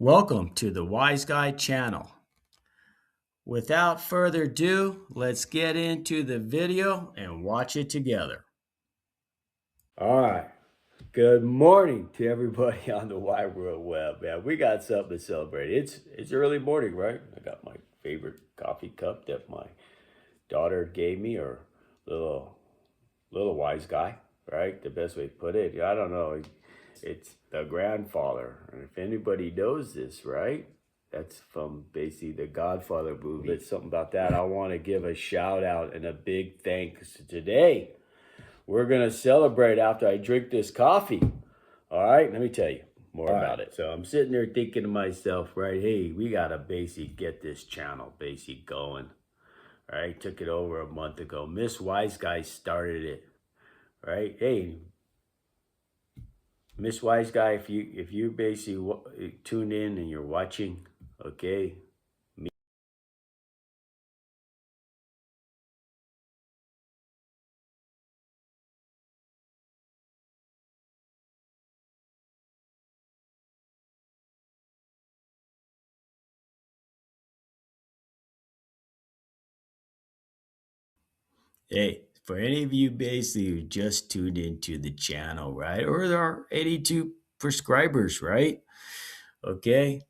Welcome to the WiseGuy channel. Without further ado, let's get into the video and watch it together. All right. Good morning to everybody on the wide world web, man. We got something to celebrate. It's early morning, right? I got my favorite coffee cup that my daughter gave me, or little wise guy, right? The best way to put it. I don't know. It's the grandfather. And if anybody knows this, right? That's from basically the Godfather movie. It's something about that. I want to give a shout out and a big thanks today. We're going to celebrate after I drink this coffee. All right, let me tell you more about it. So I'm sitting there thinking to myself, right, hey, we got to basically get this channel basically going. All right, took it over a month ago. Miss WiseGuy started it. Right? Hey, Miss WiseGuy, if you basically tune in and you're watching, okay, Hey, for any of you basically who just tuned into the channel, right? Or there are 82 prescribers, right? Okay,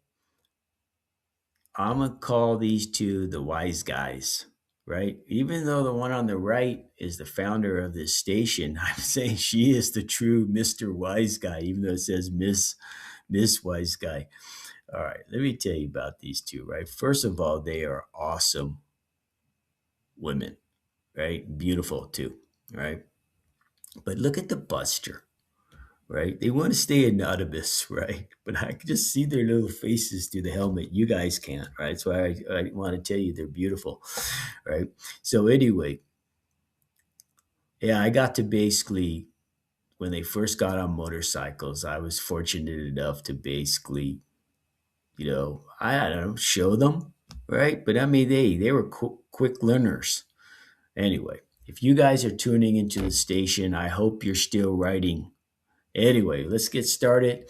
I'm gonna call these two the wise guys, right? Even though the one on the right is the founder of this station, I'm saying she is the true Mr. Wise Guy, even though it says Miss Wise Guy. All right, let me tell you about these two, right? First of all, they are awesome women, right? Beautiful too, right? But look at the Buster, right? They want to stay anonymous, right? But I can just see their little faces through the helmet. You guys can't, right? So I want to tell you they're beautiful, right? So anyway, yeah, I got to basically, when they first got on motorcycles, I was fortunate enough to basically, I don't know, show them, right? But I mean, they were quick learners. Anyway, if you guys are tuning into the station, I hope you're still writing. Anyway, let's get started,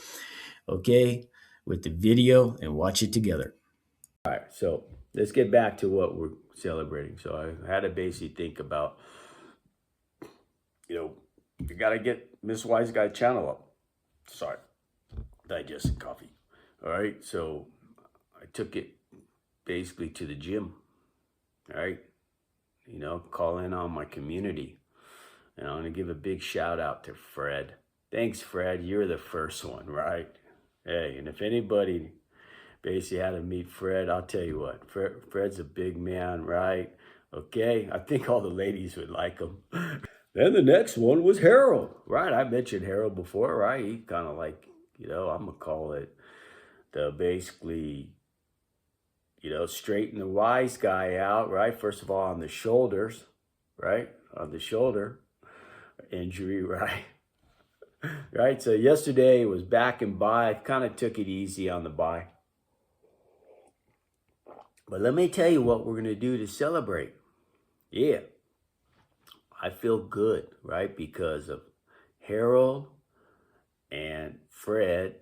okay, with the video and watch it together. all right, so let's get back to what we're celebrating. So I had to basically think about, you got to get Miss WiseGuy channel up. Sorry, digesting coffee. All right, so I took it basically to the gym. All right, call in on my community. And I'm going to give a big shout out to Fred. Thanks, Fred. You're the first one, right? Hey, and if anybody basically had to meet Fred, I'll tell you what, Fred's a big man, right? Okay, I think all the ladies would like him. Then the next one was Harold, right? I mentioned Harold before, right? He kind of like, I'm going to call it the basically, straighten the wise guy out, right? First of all, on the shoulders, right? On the shoulder injury, right? Right. So yesterday was back and by. Kind of took it easy on the by. But let me tell you what we're going to do to celebrate. Yeah. I feel good, right? Because of Harold and Fred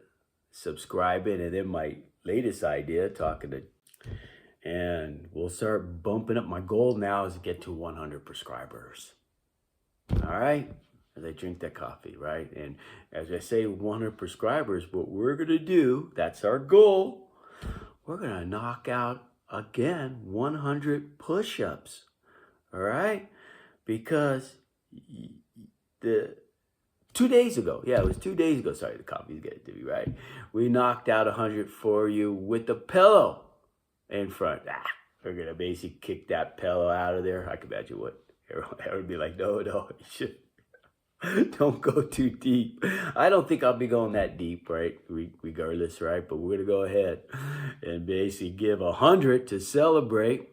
subscribing, and then my latest idea, talking to, and we'll start bumping up. My goal now is to get to 100 prescribers. All right. As I drink that coffee, right? And as I say, 100 prescribers, what we're going to do, that's our goal. We're going to knock out, again, 100 push-ups. All right? Because the 2 days ago, it was 2 days ago. Sorry, the coffee's getting to me, right? We knocked out 100 for you with the pillow in front. We're going to basically kick that pillow out of there. I can imagine what Harold would be like, no, you should. Don't go too deep. I don't think I'll be going that deep, right? Regardless, right? But we're going to go ahead and basically give 100 to celebrate.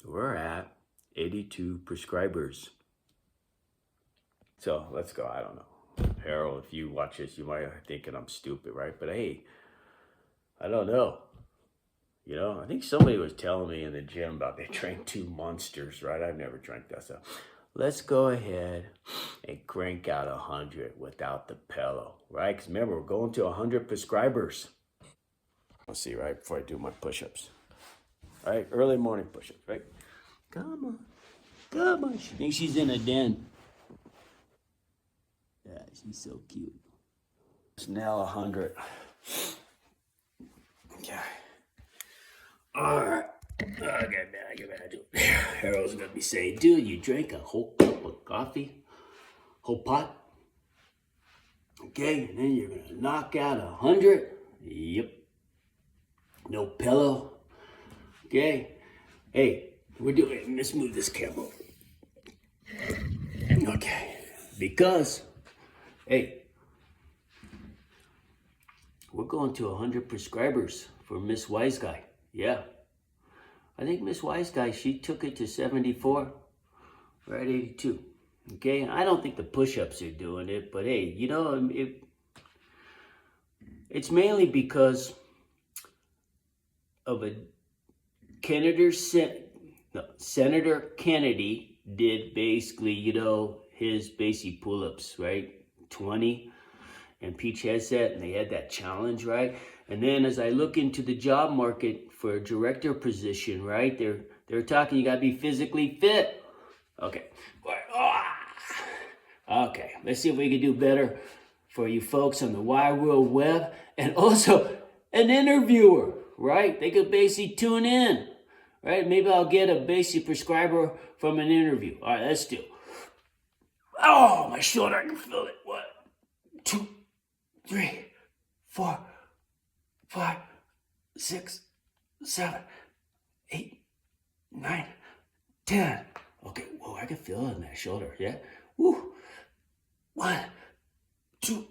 We're at 82 prescribers. So let's go. I don't know. Harold, if you watch this, you might be thinking I'm stupid, right? But hey, I don't know. I think somebody was telling me in the gym about they drank 2 monsters, right? I've never drank that stuff. Let's go ahead and crank out 100 without the pillow, right? Because remember, we're going to 100 prescribers. Let's see, right? Before I do my push-ups. All right, early morning push-ups, right? Come on. Come on. She thinks she's in a den. Yeah, she's so cute. It's now 100. Okay. All right. Okay, man, I get back to it. Harold's gonna be saying, dude, you drank a whole cup of coffee? Whole pot? Okay, and then you're gonna knock out 100? Yep. No pillow. Okay. Hey, let's move this camera over. Okay. Because, hey, we're going to 100 prescribers for Miss WiseGuy. Yeah. I think Miss WiseGuy, she took it to 74. We're at 82. Okay, I don't think the push-ups are doing it, but hey, you know, it's mainly because of a Senator Kennedy did basically, you know, his basic pull-ups, right? 20, and Peach has that, and they had that challenge, right? And then as I look into the job market for a director position, right, they're talking you gotta be physically fit. Okay. Okay, let's see if we can do better for you folks on the wide world web, and also an interviewer, right? They could basically tune in, right? Maybe I'll get a basic prescriber from an interview. All right, let's do. Oh, my shoulder, I can feel it. 1, 2, 3, 4, 5, 6, 7, 8, 9, 10. Okay, whoa, I can feel it in that shoulder, yeah? Woo. 1, 2,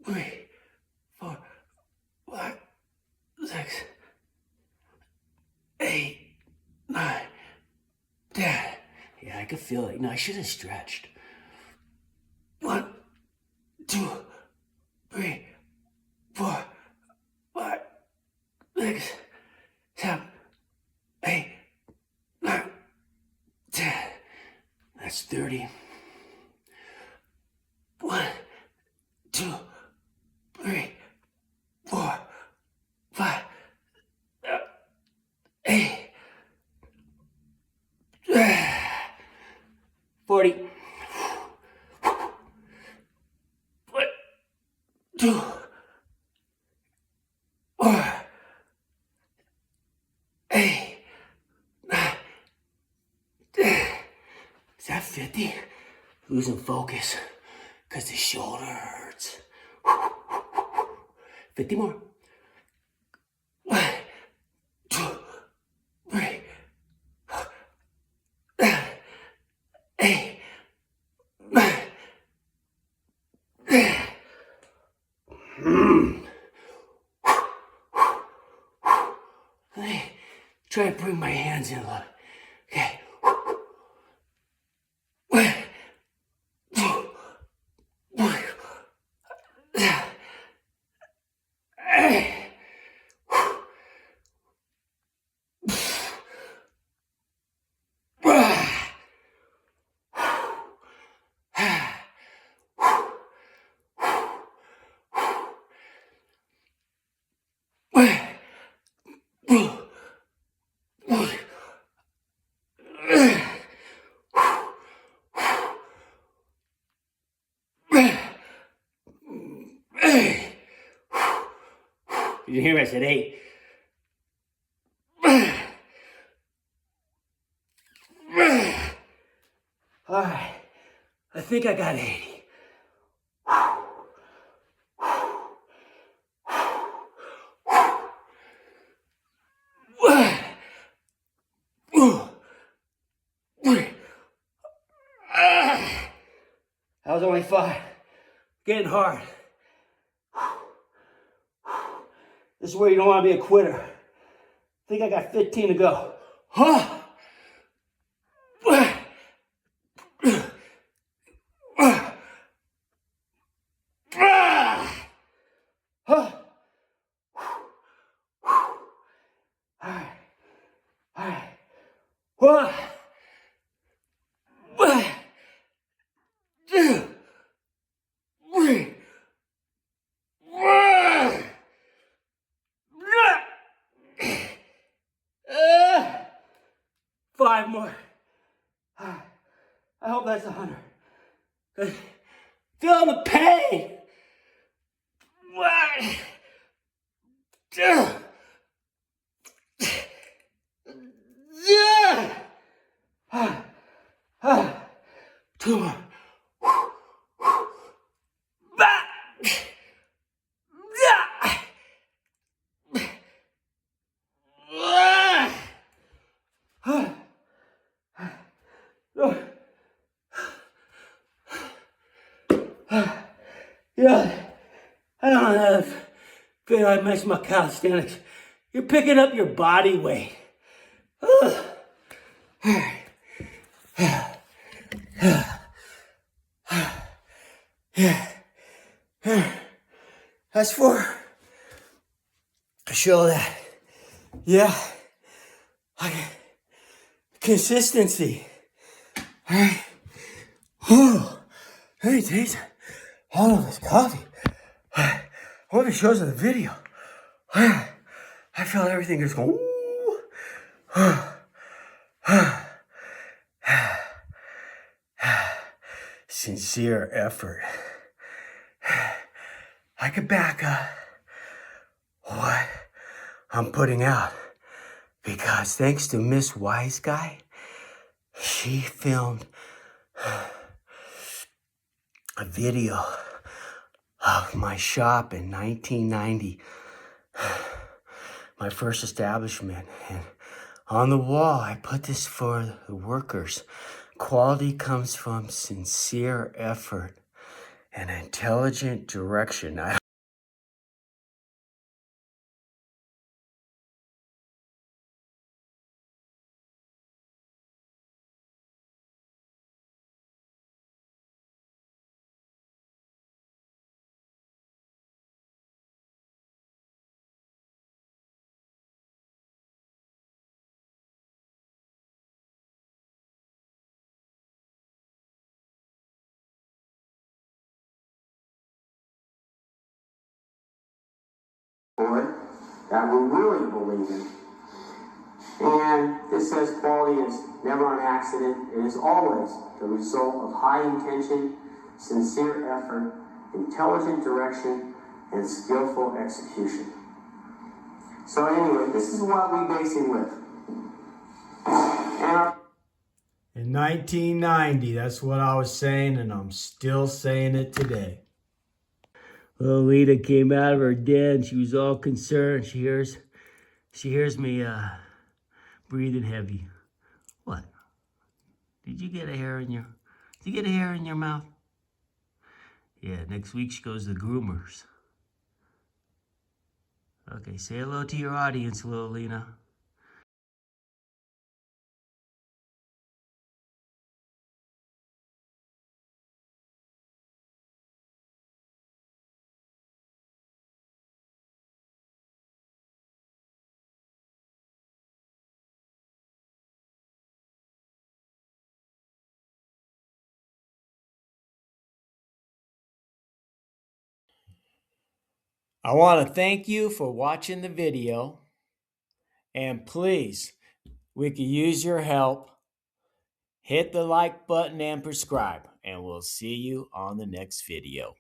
3, 4, 5, 6, 8, 9, 10. Yeah, I can feel it. No, I should have stretched. 1, 2, 3, 4, 5, 6, 7, 8, 9, 10. That's 30. 1, 2, 3, 4, 5, 8, 40. 1, 2, 4, 8, 9, 10. Is that 50? Losing focus because the shoulder hurts. 50 more. 1, 2, 3, 8, 9, 10. Let me try to bring my hands in a little. Okay. 1, 2, 3, 8. Did you hear me? I said 8. All right, I think I got 80. That was only 5. Getting hard. This is where you don't want to be a quitter. I think I got 15 to go. One, 2, 3, 4, 5 more. I hope that's 100. Feel the pain. What? 2 more. Yeah, I don't have feel like much my calisthenics. You're picking up your body weight. That's for to show that, yeah, consistency. All right. Oh, hey, taste all of this coffee. I hope it shows in the video. I feel everything is going. Sincere effort. I could back up what I'm putting out because thanks to Miss WiseGuy, she filmed a video of my shop in 1990, my first establishment, and on the wall I put this for the workers. Quality comes from sincere effort and intelligent direction. That we really believe in. And this says quality is never an accident. It is always the result of high intention, sincere effort, intelligent direction, and skillful execution. So anyway, this is what we're basing with. In 1990, that's what I was saying, and I'm still saying it today. Little Lita came out of her den, and she was all concerned. She hears me breathing heavy. What? Did you get a hair in your mouth? Yeah, next week she goes to the groomers. Okay, say hello to your audience, little Lena. I want to thank you for watching the video. And please, we could use your help. Hit the like button and subscribe. And we'll see you on the next video.